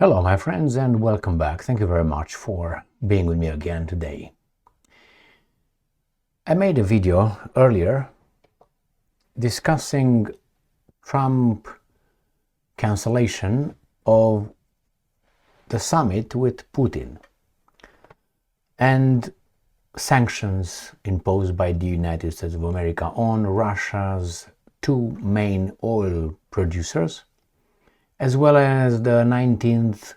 Hello, my friends, and welcome back. Thank you very much for being with me again today. I made a video earlier discussing Trump cancellation of the summit with Putin and sanctions imposed by the United States of America on Russia's two main oil producers, as well as the 19th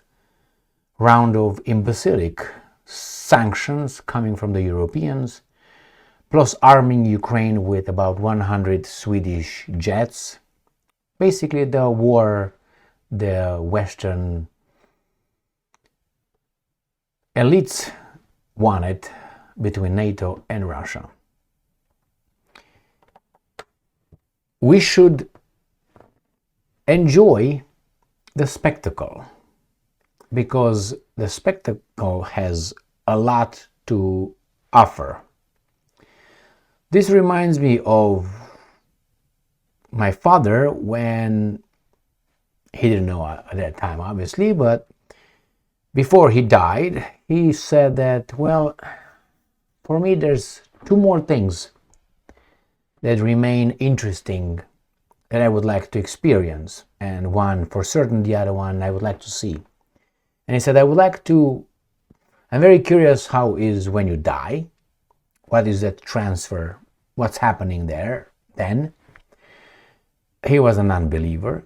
round of imbecilic sanctions coming from the Europeans, plus arming Ukraine with about 100 Swedish jets. Basically the war the Western elites wanted between NATO and Russia. We should enjoy the spectacle, because the spectacle has a lot to offer. This reminds me of my father when he didn't know at that time, obviously, but before he died, he said that, well, for me there's two more things that remain interesting that I would like to experience, and one for certain, the other one I would like to see. And he said, I'm very curious how is when you die, what is that transfer, what's happening there then. He was an unbeliever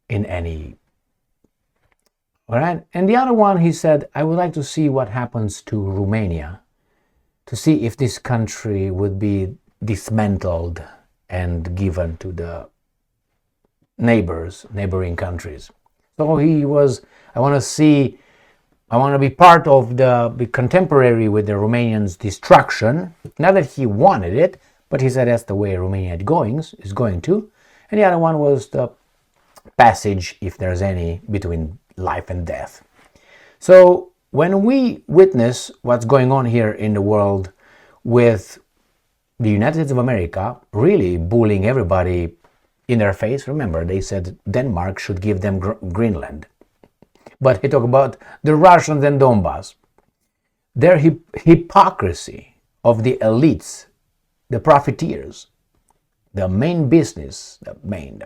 in any, all right? And the other one, he said, I would like to see what happens to Romania, to see if this country would be dismantled and given to the neighboring countries. So I want to be part of the contemporary with the Romanians' destruction. Not that he wanted it, but he said that's the way Romania is going to. And the other one was the passage, if there's any, between life and death. So when we witness what's going on here in the world with the United States of America really bullying everybody in their face. Remember, they said Denmark should give them Greenland. But he talked about the Russians and Donbass. Their hypocrisy of the elites, the profiteers, the main business, the main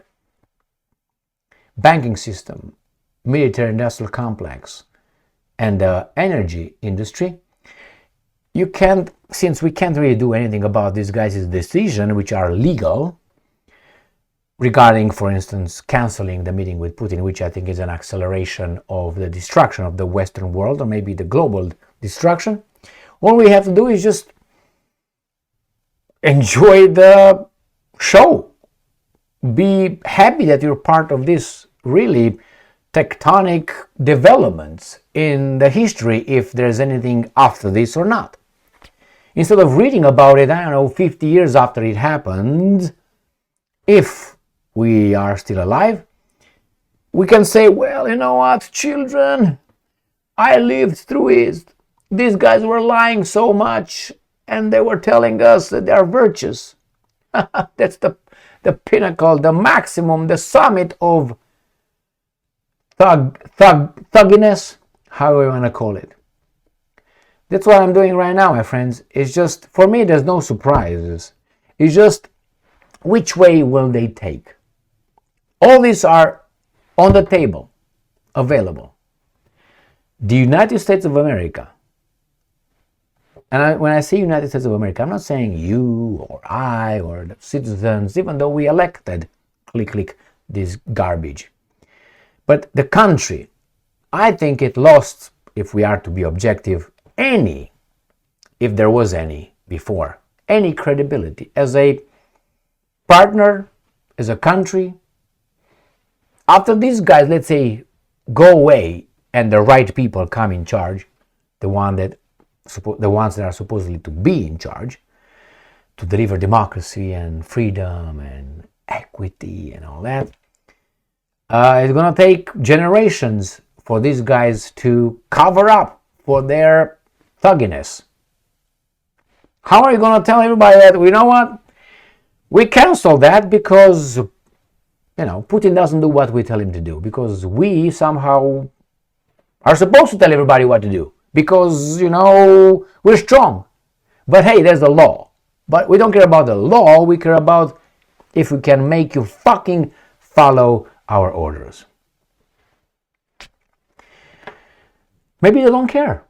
banking system, military-industrial complex, and the energy industry. Since we can't really do anything about these guys' decisions, which are legal, regarding, for instance, canceling the meeting with Putin, which I think is an acceleration of the destruction of the Western world, or maybe the global destruction. All we have to do is just enjoy the show. Be happy that you're part of this really tectonic developments in the history, if there's anything after this or not. Instead of reading about it, 50 years after it happened, if we are still alive, we can say, well, you know what, children, I lived through it. These guys were lying so much, and they were telling us that they are virtuous. That's the pinnacle, the maximum, the summit of thugginess, however you want to call it. That's what I'm doing right now, my friends. It's just, for me, there's no surprises. It's just, which way will they take? All these are on the table, available. The United States of America, and when I say United States of America, I'm not saying you or I or the citizens, even though we elected, click, this garbage. But the country, I think it lost, if we are to be objective, if there was any before, any credibility as a partner, as a country. After these guys, let's say, go away and the right people come in charge, the ones that are supposedly to be in charge, to deliver democracy and freedom and equity and all that, it's going to take generations for these guys to cover up for their thugginess. How are you going to tell everybody that, you know what, we cancel that because Putin doesn't do what we tell him to do, because we somehow are supposed to tell everybody what to do because, we're strong. But hey, there's the law. But we don't care about the law, we care about if we can make you fucking follow our orders. Maybe they don't care.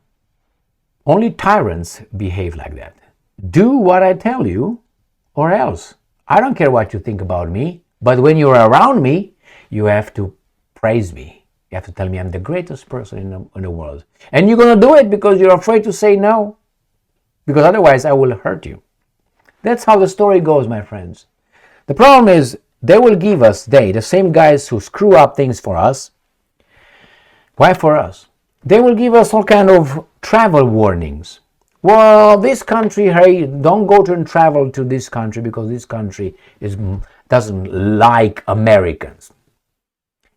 Only tyrants behave like that. Do what I tell you or else. I don't care what you think about me, but when you're around me, you have to praise me. You have to tell me I'm the greatest person in the world. And you're going to do it because you're afraid to say no. Because otherwise I will hurt you. That's how the story goes, my friends. The problem is they will give us, the same guys who screw up things for us. Why for us? They will give us all kind of travel warnings. Well, this country, hey, don't go to and travel to this country because this country doesn't like Americans.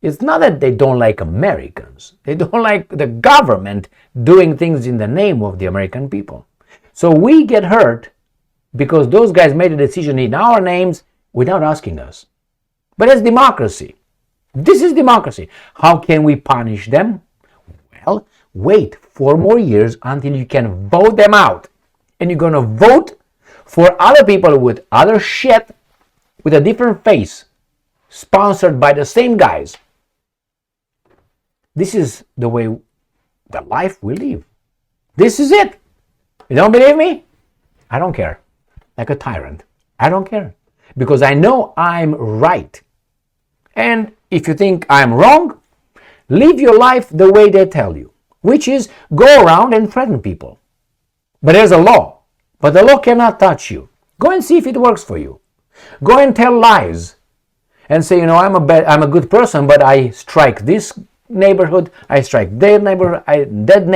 It's not that they don't like Americans. They don't like the government doing things in the name of the American people. So we get hurt because those guys made a decision in our names without asking us. But it's democracy. This is democracy. How can we punish them? Well, wait 4 more years until you can vote them out. And you're going to vote for other people with other shit, with a different face, sponsored by the same guys. This is the way, the life we live. This is it. You don't believe me? I don't care. Like a tyrant. I don't care. Because I know I'm right. And if you think I'm wrong, live your life the way they tell you. Which is go around and threaten people. But there's a law. But the law cannot touch you. Go and see if it works for you. Go and tell lies. And say, I'm a good person, but I strike this neighborhood, I strike that neighbor, that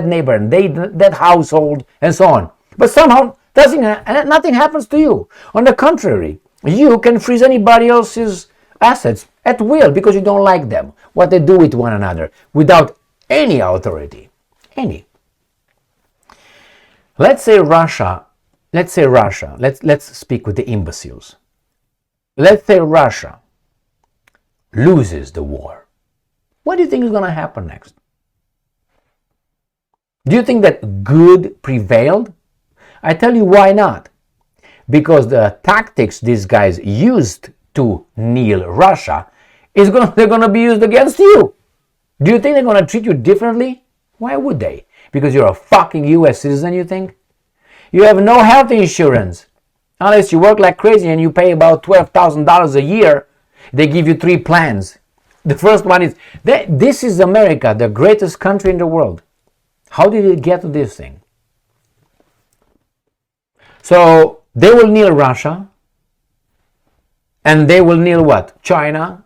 neighbor, and that household, and so on. But somehow nothing happens to you. On the contrary, you can freeze anybody else's assets at will because you don't like them, what they do with one another, without any authority. Any. Let's say Russia, let's speak with the imbeciles. Let's say Russia loses the war. What do you think is going to happen next? Do you think that good prevailed? I tell you why not. Because the tactics these guys used to kneel Russia they're going to be used against you. Do you think they're going to treat you differently? Why would they? Because you're a fucking US citizen, you think? You have no health insurance. Unless you work like crazy and you pay about $12,000 a year, they give you 3 plans. The first one is, this is America, the greatest country in the world. How did it get to this thing? So they will kneel Russia, and they will kneel what? China,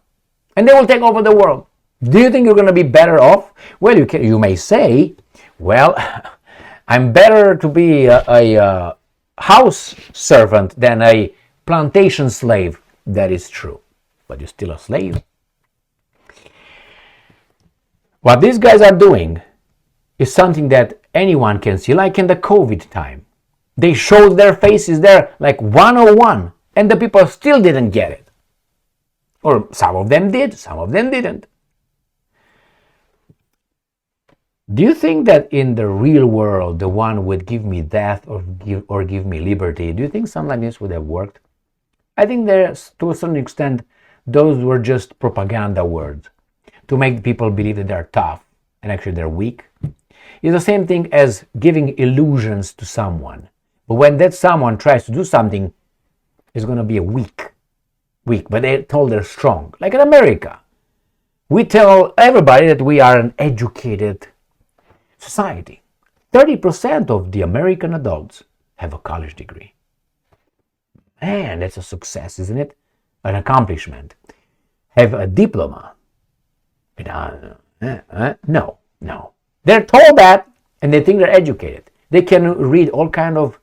and they will take over the world. Do you think you're going to be better off? Well, you may say, well, I'm better to be a house servant than a plantation slave. That is true, but you're still a slave. What these guys are doing is something that anyone can see, like in the COVID time. They showed their faces there like 101, and the people still didn't get it. Or some of them did, some of them didn't. Do you think that in the real world, the one would give me death or give me liberty, do you think something like this would have worked? I think to a certain extent, those were just propaganda words to make people believe that they're tough and actually they're weak. It's the same thing as giving illusions to someone. But when that someone tries to do something, it's going to be a weak. But they're told they're strong. Like in America, we tell everybody that we are an educated society. 30% of the American adults have a college degree. Man, that's a success, isn't it? An accomplishment. Have a diploma. No. They're told that, and they think they're educated. They can read all kind of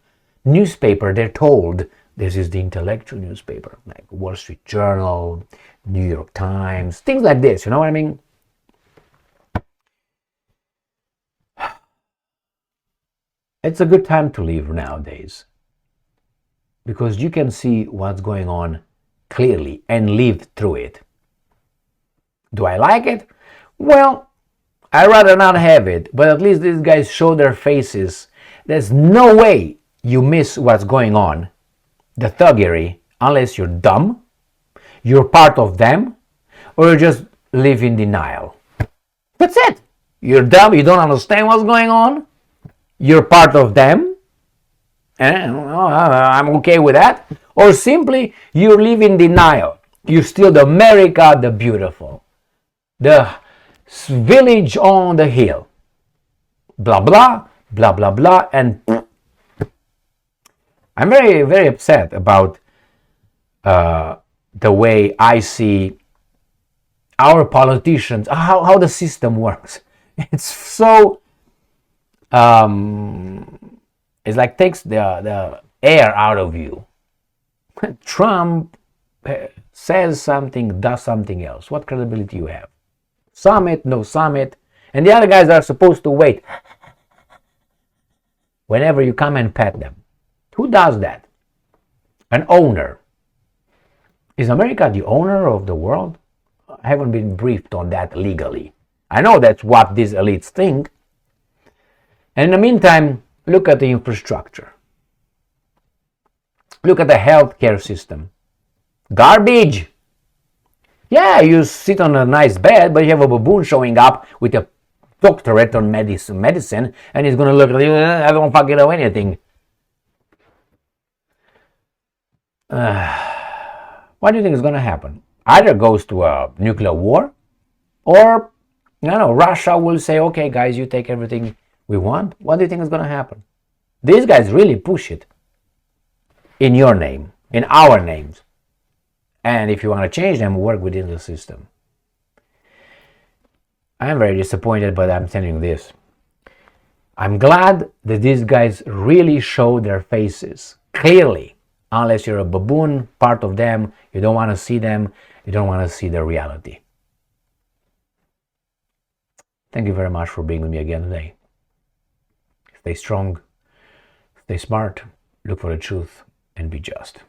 newspaper. They're told this is the intellectual newspaper, like Wall Street Journal, New York Times, things like this. You know what I mean? It's a good time to live nowadays because you can see what's going on clearly and live through it. Do I like it? Well, I'd rather not have it, but at least these guys show their faces. There's no way you miss what's going on, the thuggery, unless you're dumb, you're part of them, or you just live in denial. That's it. You're dumb, you don't understand what's going on, you're part of them, and I'm okay with that, or simply you live in denial. You're still the America the beautiful, the village on the hill, blah blah blah blah blah. And I'm very, very upset about the way I see our politicians, how the system works. It's so it's like takes the air out of you. Trump says something, does something else. What credibility you have? Summit, no summit, and the other guys are supposed to wait whenever you come and pet them. Who does that? An owner. Is America the owner of the world? I haven't been briefed on that legally. I know that's what these elites think. And in the meantime, look at the infrastructure. Look at the healthcare system. Garbage. Yeah, you sit on a nice bed, but you have a baboon showing up with a doctorate on medicine, and he's going to look at you, I don't fucking know anything. What do you think is going to happen? Either goes to a nuclear war, or, Russia will say, okay, guys, you take everything we want. What do you think is going to happen? These guys really push it in your name, in our names. And if you want to change them, work within the system. I am very disappointed, but I'm telling you this. I'm glad that these guys really show their faces clearly. Unless you're a baboon, part of them, you don't want to see them, you don't want to see the reality. Thank you very much for being with me again today. Stay strong, stay smart, look for the truth, and be just.